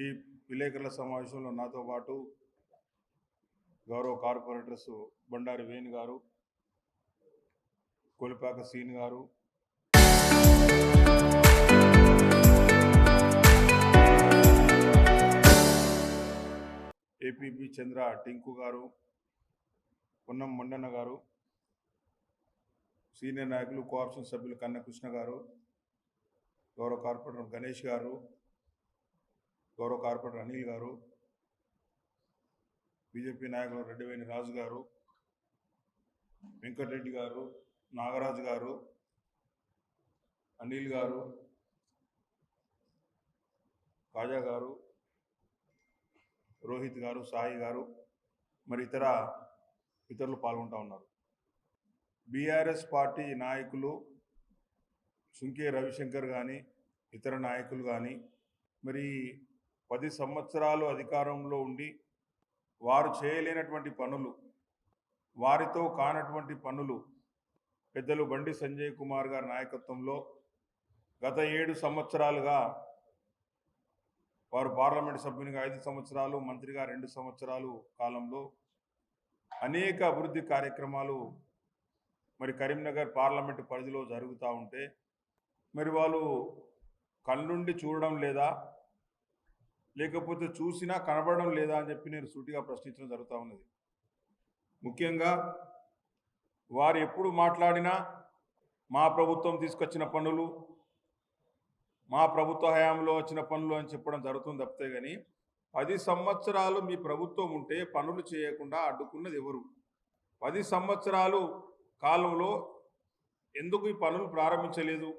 ఈ విలేకరుల సమావేశంలో నాతో పాటు గౌరవ కార్పొరేటర్స్ బండారి వేణు గారు, కొలిపాక సీన్ గారు, ఏపీబీ చంద్ర టింకు గారు, పొన్నం మండన్న గారు, సీనియర్ నాయకులు కోఆప్షన్ సభ్యులు కన్నకృష్ణ గారు, గౌరవ కార్పొరేటర్ గణేష్ గారు, గౌరవ కార్పొరేటర్ అనిల్ గారు, బీజేపీ నాయకులు రెడ్డివేణి రాజు గారు, వెంకటరెడ్డి గారు, నాగరాజు గారు, అనిల్ గారు, కాజా గారు, రోహిత్ గారు, సాయి గారు, మరి ఇతరులు పాల్గొంటూ ఉన్నారు. బీఆర్ఎస్ పార్టీ నాయకులు సుంకే రవిశంకర్ కానీ ఇతర నాయకులు కానీ మరి 10 సంవత్సరాలు అధికారంలో ఉండి వారు చేయలేనటువంటి పనులు, వారితో కానటువంటి పనులు పెద్దలు బండి సంజయ్ కుమార్ గారి నాయకత్వంలో గత 7 సంవత్సరాలుగా వారు పార్లమెంట్ సభ్యునిగా 5 సంవత్సరాలు, మంత్రిగా 2 సంవత్సరాలు కాలంలో అనేక అభివృద్ధి కార్యక్రమాలు మరి కరీంనగర్ పార్లమెంటు పరిధిలో జరుగుతూ ఉంటే మరి వాళ్ళు కళ్ళుండి చూడడం లేదా, లేకపోతే చూసినా కనబడడం లేదా అని చెప్పి నేను సూటిగా ప్రశ్నించడం జరుగుతూ ఉన్నది. ముఖ్యంగా వారు ఎప్పుడు మాట్లాడినా మా ప్రభుత్వం తీసుకొచ్చిన పనులు, మా ప్రభుత్వ హయాంలో వచ్చిన పనులు అని చెప్పడం జరుగుతుంది తప్పితే కానీ 10 సంవత్సరాలు మీ ప్రభుత్వం ఉంటే పనులు చేయకుండా అడ్డుకున్నది ఎవరు? 10 సంవత్సరాలు కాలంలో ఎందుకు ఈ పనులు ప్రారంభించలేదు?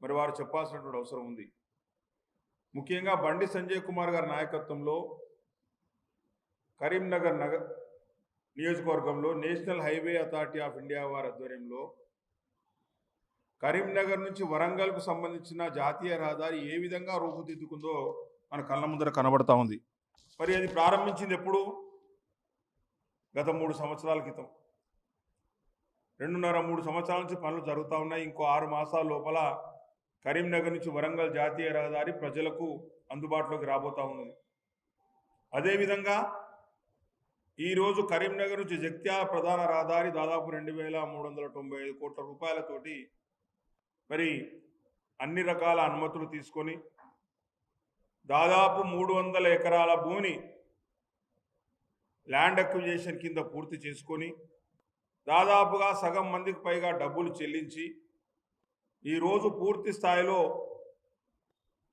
మరి వారు చెప్పాల్సినటువంటి అవసరం ఉంది. ముఖ్యంగా బండి సంజయ్ కుమార్ గారి నాయకత్వంలో కరీంనగర్ నియోజకవర్గంలో national highway authority of India వారి ఆధ్వర్యంలో కరీంనగర్ నుంచి వరంగల్కు సంబంధించిన జాతీయ రహదారి ఏ విధంగా రూపుదిద్దుకుందో మన కళ్ళ ముందర కనబడతా ఉంది. మరి అది ప్రారంభించింది ఎప్పుడు? గత 3 సంవత్సరాల క్రితం. 2.5-3 సంవత్సరాల నుంచి పనులు జరుగుతూ ఉన్నాయి. ఇంకో 6 మాసాల లోపల కరీంనగర్ నుంచి వరంగల్ జాతీయ రహదారి ప్రజలకు అందుబాటులోకి రాబోతూ ఉన్నది. అదేవిధంగా ఈరోజు కరీంనగర్ నుంచి జగిత్యాల ప్రధాన రహదారి దాదాపు 2,395 కోట్ల రూపాయలతోటి మరి అన్ని రకాల అనుమతులు తీసుకొని దాదాపు 300 ఎకరాల భూమిని ల్యాండ్ అక్విజిషన్ కింద పూర్తి చేసుకొని దాదాపుగా సగం మందికి పైగా డబ్బులు చెల్లించి ఈరోజు పూర్తి స్థాయిలో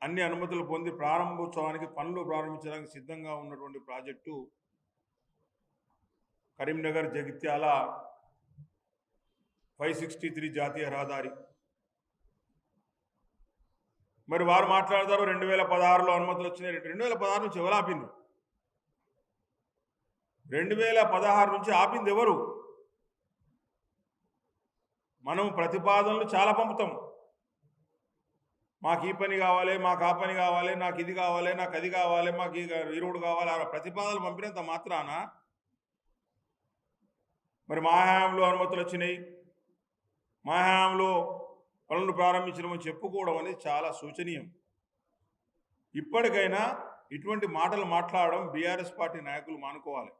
అన్ని అనుమతులు పొంది ప్రారంభోత్సవానికి పనులు ప్రారంభించడానికి సిద్ధంగా ఉన్నటువంటి ప్రాజెక్టు కరీంనగర్ జగిత్యాల 563 జాతీయ రహదారి. మరి వారు మాట్లాడతారు 2016లో అనుమతులు వచ్చినాయి. 2016 నుంచి ఎవరు ఆపింది? 2016 నుంచి ఆపింది ఎవరు? మనం ప్రతిపాదనలు చాలా పంపుతాం. మాకు ఈ పని కావాలి, మాకు ఆ పని కావాలి, నాకు ఇది కావాలి, నాకు అది కావాలి, మాకు ఈ రోడ్డు కావాలి. ఆ ప్రతిపాదనలు పంపినంత మాత్రాన మరి మా హయాంలో అనుమతులు వచ్చినాయి, మా హయాంలో పనులు ప్రారంభించడమని చెప్పుకోవడం అనేది చాలా శోచనీయం. ఇప్పటికైనా ఇటువంటి మాటలు మాట్లాడడం బీఆర్ఎస్ పార్టీ నాయకులు మానుకోవాలి.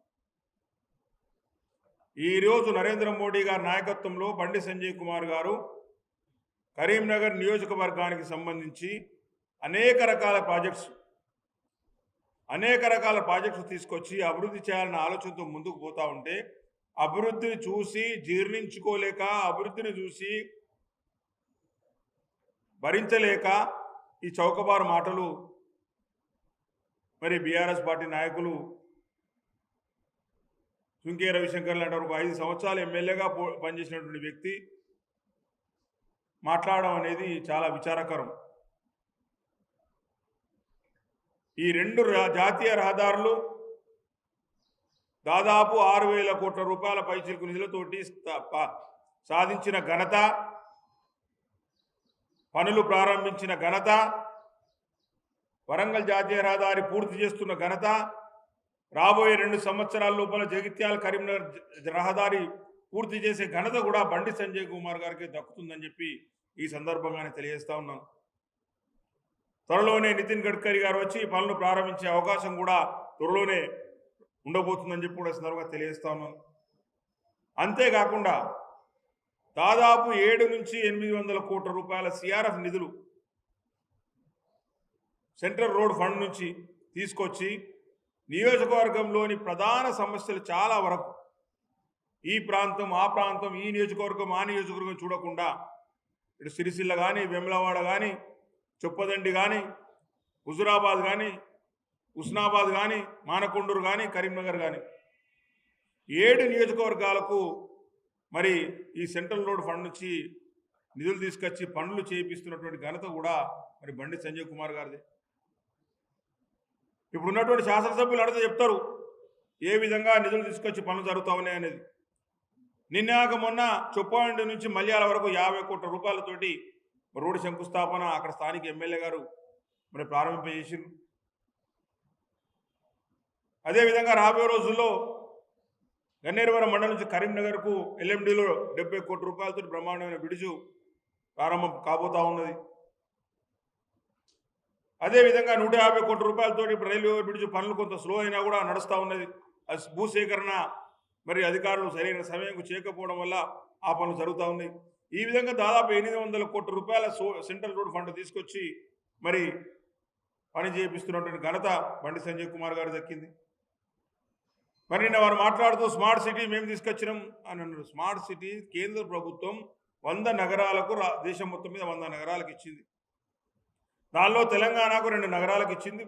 ఈరోజు నరేంద్ర మోడీ గారి నాయకత్వంలో బండి సంజయ్ కుమార్ గారు కరీంనగర్ నియోజకవర్గానికి సంబంధించి అనేక రకాల ప్రాజెక్ట్స్ తీసుకొచ్చి అభివృద్ధి చేయాలన్న ఆలోచనతో ముందుకు పోతూ ఉంటే అభివృద్ధిని చూసి జీర్ణించుకోలేక, అభివృద్ధిని చూసి భరించలేక ఈ చౌకబారు మాటలు మరి బీఆర్ఎస్ పార్టీ నాయకులు సుంకే రవిశంకర్ లాంటి ఒక 5 సంవత్సరాలు ఎమ్మెల్యేగా పనిచేసినటువంటి వ్యక్తి మాట్లాడడం అనేది చాలా విచారకరం. ఈ 2 జాతీయ రహదారులు దాదాపు 6,000 కోట్ల రూపాయల పైచిలుకు నిధులతోటి సాధించిన ఘనత, పనులు ప్రారంభించిన ఘనత, వరంగల్ జాతీయ రహదారి పూర్తి చేస్తున్న ఘనత, రాబోయే 2 సంవత్సరాల లోపల జగిత్యాల కరీంనగర్ రహదారి పూర్తి చేసే ఘనత కూడా బండి సంజయ్ కుమార్ గారికి దక్కుతుందని చెప్పి ఈ సందర్భంగానే తెలియజేస్తా ఉన్నాను. త్వరలోనే నితిన్ గడ్కరీ గారు వచ్చి పనులు ప్రారంభించే అవకాశం కూడా త్వరలోనే ఉండబోతుందని చెప్పి కూడా సందర్భంగా తెలియజేస్తా ఉన్నాను. అంతేకాకుండా దాదాపు 7 నుంచి 800 కోట్ల రూపాయల సిఆర్ఎఫ్ నిధులు సెంట్రల్ రోడ్ ఫండ్ నుంచి తీసుకొచ్చి నియోజకవర్గంలోని ప్రధాన సమస్యలు చాలా వరకు ఈ ప్రాంతం ఆ ప్రాంతం, ఈ నియోజకవర్గం ఆ నియోజకవర్గం చూడకుండా ఇటు సిరిసిల్ల కానీ, వెమ్లవాడ కానీ, చొప్పదండి కానీ, హుజురాబాద్ కానీ, ఉస్నాబాద్ కానీ, మానకొండూరు కానీ, కరీంనగర్ కానీ 7 నియోజకవర్గాలకు మరి ఈ సెంట్రల్ రోడ్ ఫండ్ నుంచి నిధులు తీసుకొచ్చి పనులు చేయిస్తున్నటువంటి ఘనత కూడా మరి బండి సంజయ్ కుమార్ గారిది. ఇప్పుడు ఉన్నటువంటి శాసనసభ్యులు అడిగితే చెప్తారు ఏ విధంగా నిధులు తీసుకొచ్చి పనులు జరుగుతూ ఉన్నాయి అనేది. నిన్నాక మొన్న చొప్పదండి నుంచి మల్యాల వరకు 50 కోట్ల రూపాయలతోటి రోడ్డు శంకుస్థాపన అక్కడ స్థానిక ఎమ్మెల్యే గారు మరి ప్రారంభింపజేసారు. అదేవిధంగా రాబోయే రోజుల్లో గన్నేరువరం మండలం నుంచి కరీంనగర్కు ఎల్ఎండిలో 70 కోట్ల రూపాయలతో బ్రహ్మాండమైన బ్రిడ్జు ప్రారంభం కాబోతా ఉన్నది. అదేవిధంగా 150 కోట్ల రూపాయలతో ఇప్పుడు రైల్వే బ్రిడ్జు పనులు కొంత స్లో అయినా కూడా నడుస్తూ ఉన్నది. అది భూసేకరణ మరి అధికారులు సరైన సమయంకు చేయకపోవడం వల్ల ఆ పనులు జరుగుతూ ఉన్నాయి. ఈ విధంగా దాదాపు 800 కోట్ల రూపాయల సెంట్రల్ రోడ్ ఫండ్ తీసుకొచ్చి మరి పని చేపిస్తున్నటువంటి ఘనత బండి సంజయ్ కుమార్ గారు దక్కింది. మరి నిన్న వారు మాట్లాడుతూ స్మార్ట్ సిటీ మేము తీసుకొచ్చినాం అని అన్నారు. స్మార్ట్ సిటీ కేంద్ర ప్రభుత్వం 100 నగరాలకు దేశం మొత్తం మీద 100 నగరాలకు ఇచ్చింది. దానిలో తెలంగాణకు 2 నగరాలకు ఇచ్చింది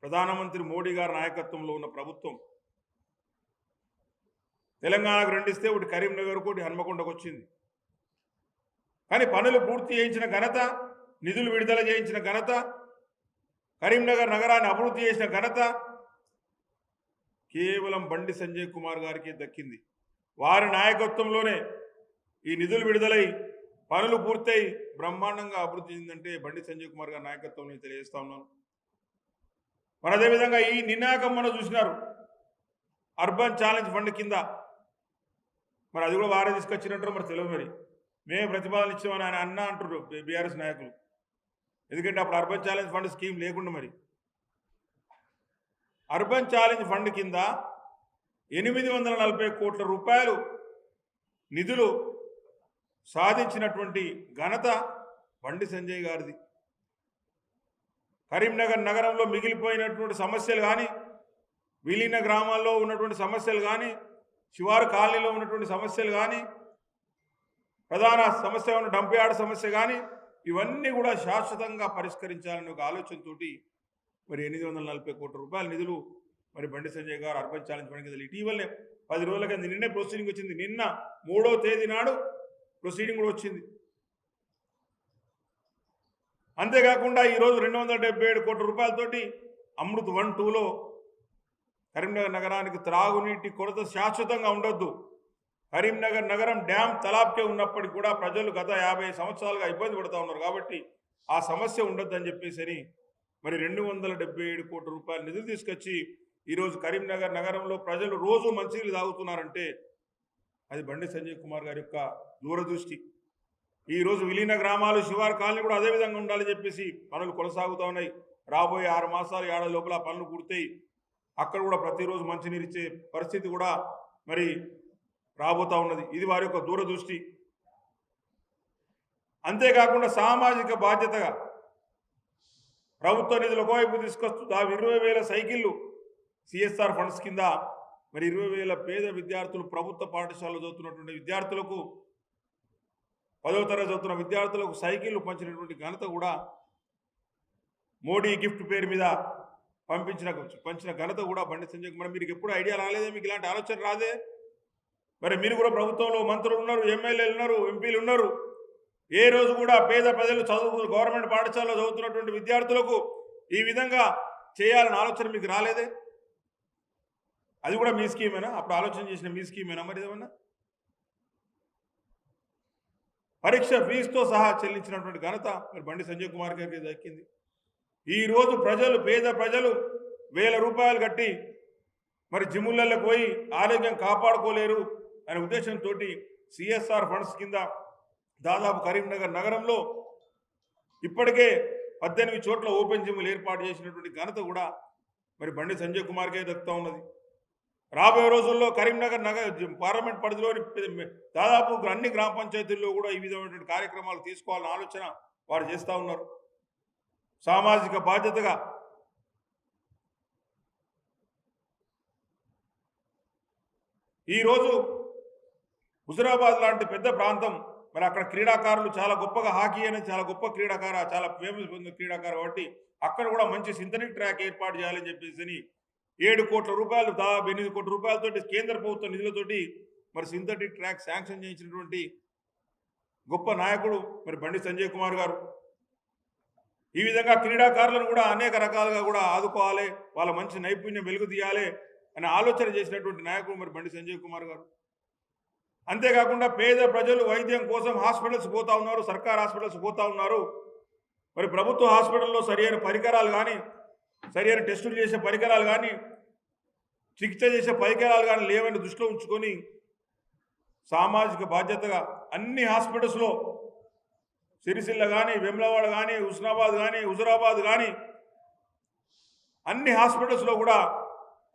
ప్రధానమంత్రి మోడీ గారి నాయకత్వంలో ఉన్న ప్రభుత్వం. తెలంగాణకు 2 ఇస్తే ఒకటి కరీంనగర్కు, ఒకటి హన్మకొండకు వచ్చింది. కానీ పనులు పూర్తి చేయించిన ఘనత, నిధులు విడుదల చేయించిన ఘనత, కరీంనగర్ నగరాన్ని అభివృద్ధి చేసిన ఘనత కేవలం బండి సంజయ్ కుమార్ గారికి దక్కింది. వారి నాయకత్వంలోనే ఈ నిధులు విడుదలై పనులు పూర్తయి బ్రహ్మాండంగా అభివృద్ధి చెందిందంటే బండి సంజయ్ కుమార్ గారి నాయకత్వంలో తెలియజేస్తా ఉన్నాను. మరి అదేవిధంగా ఈ నిన్నాకమ్మను చూసినారు అర్బన్ ఛాలెంజ్ ఫండ్ కింద, మరి అది కూడా వారే తీసుకొచ్చినట్టు మరి తెలియదు. మరి మేమే ప్రతిపాదన ఇచ్చామని ఆయన అన్న అంటారు బీఆర్ఎస్ నాయకులు. ఎందుకంటే అప్పుడు అర్బన్ ఛాలెంజ్ ఫండ్ స్కీమ్ లేకుండా మరి అర్బన్ ఛాలెంజ్ ఫండ్ కింద 840 కోట్ల రూపాయలు నిధులు సాధించినటువంటి ఘనత బండి సంజయ్ గారిది. కరీంనగర్ నగరంలో మిగిలిపోయినటువంటి సమస్యలు కానీ, విలీన గ్రామాల్లో ఉన్నటువంటి సమస్యలు కానీ, శివారు కాలనీలో ఉన్నటువంటి సమస్యలు కానీ, ప్రధాన సమస్య ఉన్న డంప్ యార్డ్ సమస్య కానీ, ఇవన్నీ కూడా శాశ్వతంగా పరిష్కరించాలనే ఒక ఆలోచనతో మరి 840 కోట్ల రూపాయల నిధులు మరి బండి సంజయ్ గారు అర్బన్ ఛాలెంజ్ ఫండ్ కింద ఇటీవలనే 10 రోజుల కింద నిన్నే ప్రొసీడింగ్ వచ్చింది. నిన్న 3వ తేదీ నాడు ప్రొసీడింగ్ కూడా వచ్చింది. అంతేకాకుండా ఈరోజు 277 కోట్ల రూపాయలతోటి అమృత్ 1, 2లో కరీంనగర్ నగరానికి త్రాగునీటి కొరత శాశ్వతంగా ఉండొద్దు. కరీంనగర్ నగరం డ్యామ్ తలాప్కే ఉన్నప్పటికీ కూడా ప్రజలు గత 50 సంవత్సరాలుగా ఇబ్బంది పడుతూ ఉన్నారు. కాబట్టి ఆ సమస్య ఉండొద్దు అని చెప్పేసి మరి 277 కోట్ల రూపాయల నిధులు తీసుకొచ్చి ఈరోజు కరీంనగర్ నగరంలో ప్రజలు రోజు మంచినీళ్ళు తాగుతున్నారంటే అది బండి సంజయ్ కుమార్ గారి యొక్క దూరదృష్టి. ఈరోజు విలీన గ్రామాలు, శివారు కాలనీ కూడా అదేవిధంగా ఉండాలని చెప్పేసి పనులు కొనసాగుతూ ఉన్నాయి. రాబోయే 6 మాసాలు, ఏడాది లోపల పనులు పూర్తయి అక్కడ కూడా ప్రతిరోజు మంచినీరు ఇచ్చే పరిస్థితి కూడా మరి రాబోతూ ఉన్నది. ఇది వారి యొక్క దూరదృష్టి. అంతేకాకుండా సామాజిక బాధ్యతగా ప్రభుత్వ నిధులు ఒకవైపు తీసుకొస్తూ 20,000 సైకిళ్ళు సిఎస్ఆర్ ఫండ్స్ కింద మరి 20,000 పేద విద్యార్థులు, ప్రభుత్వ పాఠశాలలో చదువుతున్నటువంటి విద్యార్థులకు, 10వ తరగతి చదువుతున్న విద్యార్థులకు సైకిళ్ళు పంచినటువంటి ఘనత కూడా మోడీ గిఫ్ట్ పేరు మీద పంచిన ఘనత కూడా బండి సంజయ్ కుమార్. మీకు ఎప్పుడు ఐడియా రాలేదే? మీకు ఇలాంటి ఆలోచన రాదే? మరి మీరు కూడా ప్రభుత్వంలో మంత్రులు ఉన్నారు, ఎమ్మెల్యేలు ఉన్నారు, ఎంపీలు ఉన్నారు. ఏ రోజు కూడా పేద ప్రజలు గవర్నమెంట్ పాఠశాలలో చదువుతున్నటువంటి విద్యార్థులకు ఈ విధంగా చేయాలని ఆలోచన మీకు రాలేదే? అది కూడా మీ స్కీమేనా? అప్పుడు ఆలోచన చేసిన మీ స్కీమేనా? మరి ఏమన్నా పరీక్ష ఫీజుతో సహా చెల్లించినటువంటి ఘనత మరి బండి సంజయ్ కుమార్ గారికి దక్కింది. ఈరోజు పేద ప్రజలు 1000 రూపాయలు కట్టి మరి జిమ్ములకు పోయి ఆరోగ్యం కాపాడుకోలేరు అనే ఉద్దేశంతో సిఎస్ఆర్ ఫండ్స్ కింద దాదాపు కరీంనగర్ నగరంలో ఇప్పటికే 18 చోట్ల ఓపెన్ జిమ్లు ఏర్పాటు చేసినటువంటి ఘనత కూడా మరి బండి సంజయ్ కుమార్కే దక్కుతా ఉన్నది. రాబోయే రోజుల్లో కరీంనగర్ పార్లమెంట్ పరిధిలోని దాదాపు అన్ని గ్రామ పంచాయతీల్లో కూడా ఈ విధమైనటువంటి కార్యక్రమాలు తీసుకోవాలన్న ఆలోచన వారు చేస్తూ ఉన్నారు. సామాజిక బాధ్యతగా ఈరోజు హుజురాబాద్ లాంటి పెద్ద ప్రాంతం, మరి అక్కడ క్రీడాకారులు చాలా గొప్పగా, హాకీ అనేది చాలా గొప్ప క్రీడాకార, చాలా ఫేమస్ పొందిన క్రీడాకారు కాబట్టి అక్కడ కూడా మంచి సింథటిక్ ట్రాక్ ఏర్పాటు చేయాలని చెప్పేసి 7 కోట్ల రూపాయలు, దాదాపు 8 కోట్ల రూపాయలతోటి కేంద్ర ప్రభుత్వ నిధులతోటి మరి సింథటిక్ ట్రాక్ శాంక్షన్ చేయించినటువంటి గొప్ప నాయకుడు మరి బండి సంజయ్ కుమార్ గారు. ఈ విధంగా క్రీడాకారులను కూడా అనేక రకాలుగా కూడా ఆదుకోవాలి, వాళ్ళ మంచి నైపుణ్యం వెలుగు తీయాలి అనే ఆలోచన చేసినటువంటి నాయకుడు మరి బండి సంజయ్ కుమార్ గారు. అంతేకాకుండా పేద ప్రజలు వైద్యం కోసం హాస్పిటల్స్ పోతా ఉన్నారు, సర్కార్ హాస్పిటల్స్ పోతా ఉన్నారు. మరి ప్రభుత్వ హాస్పిటల్లో సరైన పరికరాలు కానీ, సరైన టెస్టులు చేసే పరికరాలు కానీ, చికిత్స చేసే పరికరాలు కానీ లేవని దృష్టిలో ఉంచుకొని సామాజిక బాధ్యతగా అన్ని హాస్పిటల్స్లో సిరిసిల్ల కానీ, వెమ్లవాడ కానీ, హుస్నాబాద్ కానీ, హుజురాబాద్ కానీ అన్ని హాస్పిటల్స్లో కూడా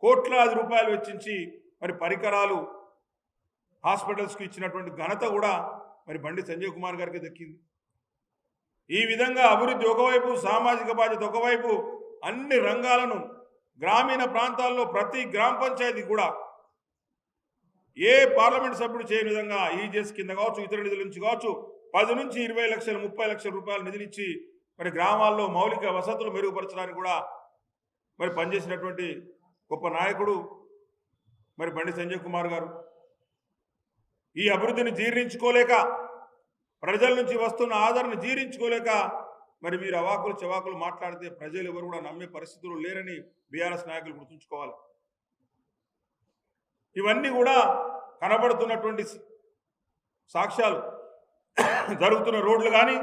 కోట్లాది రూపాయలు వెచ్చించి మరి పరికరాలు హాస్పిటల్స్కి ఇచ్చినటువంటి ఘనత కూడా మరి బండి సంజయ్ కుమార్ గారికి దక్కింది. ఈ విధంగా అభివృద్ధి ఒకవైపు, సామాజిక బాధ్యత ఒకవైపు, అన్ని రంగాలను గ్రామీణ ప్రాంతాల్లో ప్రతి గ్రామ పంచాయతీ కూడా ఏ పార్లమెంట్ సభ్యుడు చేయని విధంగా ఈజీఎస్ కింద కావచ్చు, ఇతర నిధుల నుంచి కావచ్చు 10 నుంచి 20 లక్షలు, 30 లక్షల రూపాయలు నిధులిచ్చి మరి గ్రామాల్లో మౌలిక వసతులు మెరుగుపరచడానికి కూడా మరి పనిచేసినటువంటి గొప్ప నాయకుడు మరి బండి సంజయ్ కుమార్ గారు. ఈ అభివృద్ధిని జీర్ణించుకోలేక, ప్రజల నుంచి వస్తున్న ఆదరణ జీర్ణించుకోలేక మరి మీరు అవాకులు చవాకులు మాట్లాడితే ప్రజలు ఎవరు కూడా నమ్మే పరిస్థితులు లేరని బీఆర్ఎస్ నాయకులు గుర్తుంచుకోవాలి. ఇవన్నీ కూడా కనబడుతున్నటువంటి సాక్ష్యాలు. జరుగుతున్న రోడ్లు కానీ,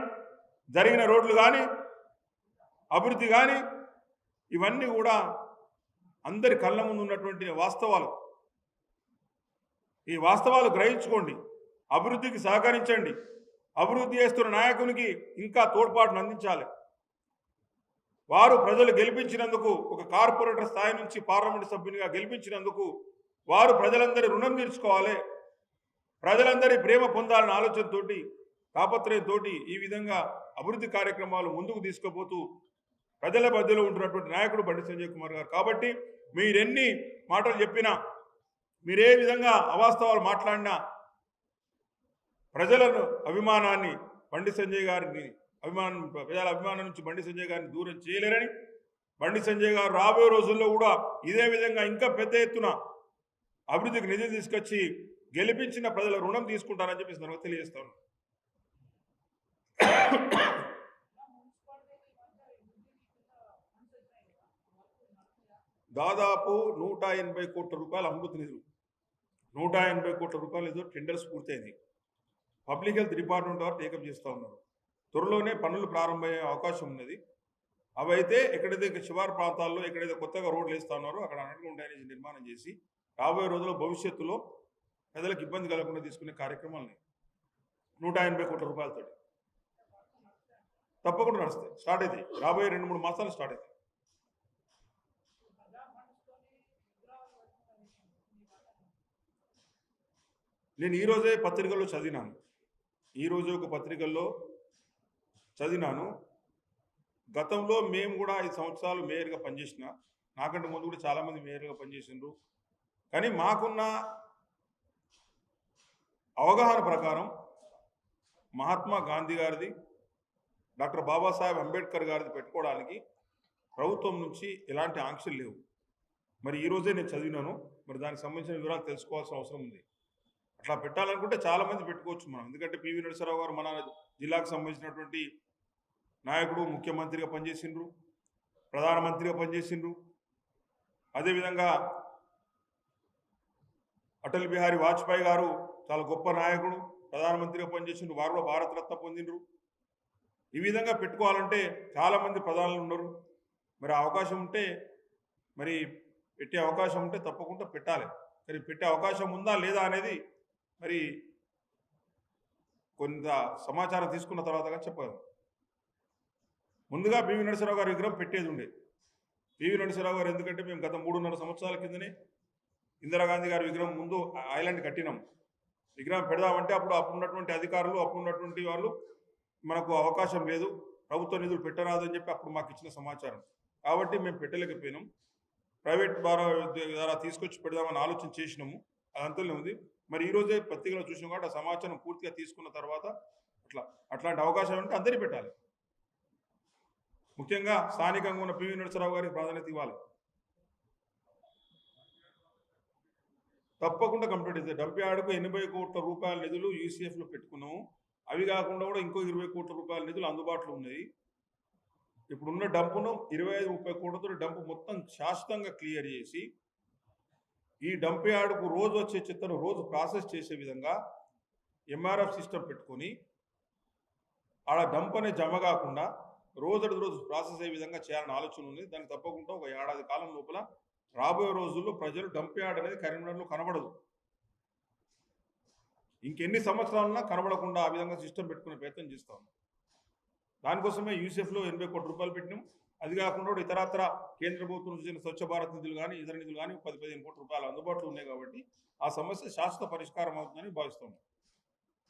జరిగిన రోడ్లు కానీ, అభివృద్ధి కానీ ఇవన్నీ కూడా అందరి కళ్ళ ముందు ఉన్నటువంటి వాస్తవాలు. ఈ వాస్తవాలు గ్రహించుకోండి, అభివృద్ధికి సహకరించండి. అభివృద్ధి చేస్తున్న నాయకునికి ఇంకా తోడ్పాటును అందించాలి. వారు ప్రజలు గెలిపించినందుకు, ఒక కార్పొరేటర్ స్థాయి నుంచి పార్లమెంటు సభ్యునిగా గెలిపించినందుకు వారు ప్రజలందరి రుణం తీర్చుకోవాలి. ప్రజలందరి ప్రేమ పొందాలన్న ఆలోచనతోటి, తాపత్రయంతో ఈ విధంగా అభివృద్ధి కార్యక్రమాలు ముందుకు తీసుకుపోతూ ప్రజల మధ్యలో ఉంటున్నటువంటి నాయకుడు బండి సంజయ్ కుమార్ గారు. కాబట్టి మీరెన్ని మాటలు చెప్పినా, మీరే విధంగా అవాస్తవాలు మాట్లాడినా ప్రజలను అభిమానాన్ని, బండి సంజయ్ గారిని ప్రజల అభిమానం నుంచి బండి సంజయ్ గారిని దూరం చేయలేరని, బండి సంజయ్ గారు రాబోయే రోజుల్లో కూడా ఇదే విధంగా ఇంకా పెద్ద ఎత్తున అభివృద్ధికి నిధులు తీసుకొచ్చి గెలిపించిన ప్రజల రుణం తీసుకుంటారని చెప్పేసి నాకు తెలియజేస్తాను. దాదాపు 180 కోట్ల రూపాయల అమృత నిధులు, 180 కోట్ల రూపాయల నిధులు టెండర్స్ పూర్తయింది. పబ్లిక్ హెల్త్ డిపార్ట్మెంట్ వారు టేకప్ చేస్తూ ఉన్నారు. త్వరలోనే పనులు ప్రారంభమయ్యే అవకాశం ఉన్నది. అవైతే ఎక్కడైతే శివారు ప్రాంతాల్లో ఎక్కడైతే కొత్తగా రోడ్లు వేస్తూ ఉన్నారో అక్కడ అండర్గ్రౌండ్ డ్రైనేజ్ నిర్మాణం చేసి రాబోయే రోజుల్లో భవిష్యత్తులో ప్రజలకు ఇబ్బంది కలగకుండా తీసుకునే కార్యక్రమాలని 180 కోట్ల రూపాయలతో తప్పకుండా నడుస్తాయి. స్టార్ట్ అవుతాయి, రాబోయే 2-3 మాసాలు స్టార్ట్ అవుతాయి. నేను ఈరోజే పత్రికల్లో చదివినాను, ఈరోజు ఒక పత్రికల్లో చదివినాను. గతంలో మేము కూడా 5 సంవత్సరాలు మేయర్గా పనిచేసిన, నాకంటే ముందు కూడా చాలామంది మేయర్గా పనిచేసినారు. కానీ మాకున్న అవగాహన ప్రకారం మహాత్మా గాంధీ గారిది, డాక్టర్ బాబాసాహెబ్ అంబేద్కర్ గారిది పెట్టుకోవడానికి ప్రభుత్వం నుంచి ఎలాంటి ఆంక్షలు లేవు. మరి ఈరోజే నేను చదివినాను, మరి దానికి సంబంధించిన వివరాలు తెలుసుకోవాల్సిన అవసరం ఉంది. అట్లా పెట్టాలనుకుంటే చాలామంది పెట్టుకోవచ్చు మనం, ఎందుకంటే పివి నరసింహారావు గారు మన జిల్లాకు సంబంధించినటువంటి నాయకుడు, ముఖ్యమంత్రిగా పనిచేసిండ్రు, ప్రధానమంత్రిగా పనిచేసిండ్రు. అదేవిధంగా అటల్ బిహారీ వాజ్పేయి గారు చాలా గొప్ప నాయకుడు, ప్రధానమంత్రిగా పనిచేసిండ్రు, వారు కూడా భారతరత్న పొందిండ్రు. ఈ విధంగా పెట్టుకోవాలంటే చాలామంది ప్రధానులు ఉన్నారు. మరి అవకాశం ఉంటే, మరి పెట్టే అవకాశం ఉంటే తప్పకుండా పెట్టాలి. మరి పెట్టే అవకాశం ఉందా లేదా అనేది మరి కొంత సమాచారం తీసుకున్న తర్వాత చెప్పాలి. ముందుగా పివి నరసింహరావు గారి విగ్రహం పెట్టేది ఉండే. పివి నరసింహరావు గారు ఎందుకంటే మేము గత 3.5 సంవత్సరాల కిందనే ఇందిరాగాంధీ గారి విగ్రహం ముందు ఐలాండ్ కట్టినాం. విగ్రహం పెడదామంటే అప్పుడున్నటువంటి అధికారులు, అప్పుడున్నటువంటి వాళ్ళు మనకు అవకాశం లేదు, ప్రభుత్వ నిధులు పెట్టరాదు అని చెప్పి అప్పుడు మాకు ఇచ్చిన సమాచారం. కాబట్టి మేము పెట్టలేకపోయినాం. ప్రైవేట్ ద్వారా తీసుకొచ్చి పెడదామని ఆలోచన చేసినాము. అదంతలో ఉంది. మరి ఈరోజే పత్రికలో చూసినాం కాబట్టి ఆ సమాచారం పూర్తిగా తీసుకున్న తర్వాత అట్లాంటి అవకాశం ఉంటే అందరికీ పెట్టాలి. ముఖ్యంగా స్థానికంగా ఉన్న పివి నరసింహరావు గారికి ప్రాధాన్యత ఇవ్వాలి. తప్పకుండా కంప్లీట్ అవుతుంది. డంప్ యార్డుకు 80 కోట్ల రూపాయల నిధులు యూసీఎఫ్లో పెట్టుకున్నాము. అవి కాకుండా కూడా ఇంకో 20 కోట్ల రూపాయల నిధులు అందుబాటులో ఉన్నాయి. ఇప్పుడున్న డంపును 25-30 కోట్లతో డంపు మొత్తం శాశ్వతంగా క్లియర్ చేసి ఈ డంప్ యార్డుకు రోజు వచ్చే చెత్తను రోజు ప్రాసెస్ చేసే విధంగా ఎంఆర్ఎఫ్ సిస్టమ్ పెట్టుకొని ఆడ డంప్ అనే జమ కాకుండా రోజు ప్రాసెస్ అయ్యే విధంగా చేయాలని ఆలోచన ఉంది. దానికి తప్పకుండా ఒక ఏడాది కాలం లోపల రాబోయే రోజుల్లో ప్రజలు డంప్ యార్డ్ అనేది కరీంనగర్లో కనబడదు. ఇంకెన్ని సంవత్సరాలన్నా కనబడకుండా ఆ విధంగా సిస్టమ్ పెట్టుకునే ప్రయత్నం చేస్తాం. దానికోసమే యూసీఎఫ్లో 80 కోట్ల రూపాయలు పెట్టినాం. అది కాకుండా ఇతరత్ర కేంద్ర ప్రభుత్వం చూసిన స్వచ్ఛ భారత్ నిధులు కానీ ఇతర నిధులు కానీ 10-15 కోట్ల రూపాయలు అందుబాటులో ఉన్నాయి. కాబట్టి ఆ సమస్య శాశ్వత పరిష్కారం అవుతుందని భావిస్తున్నాం.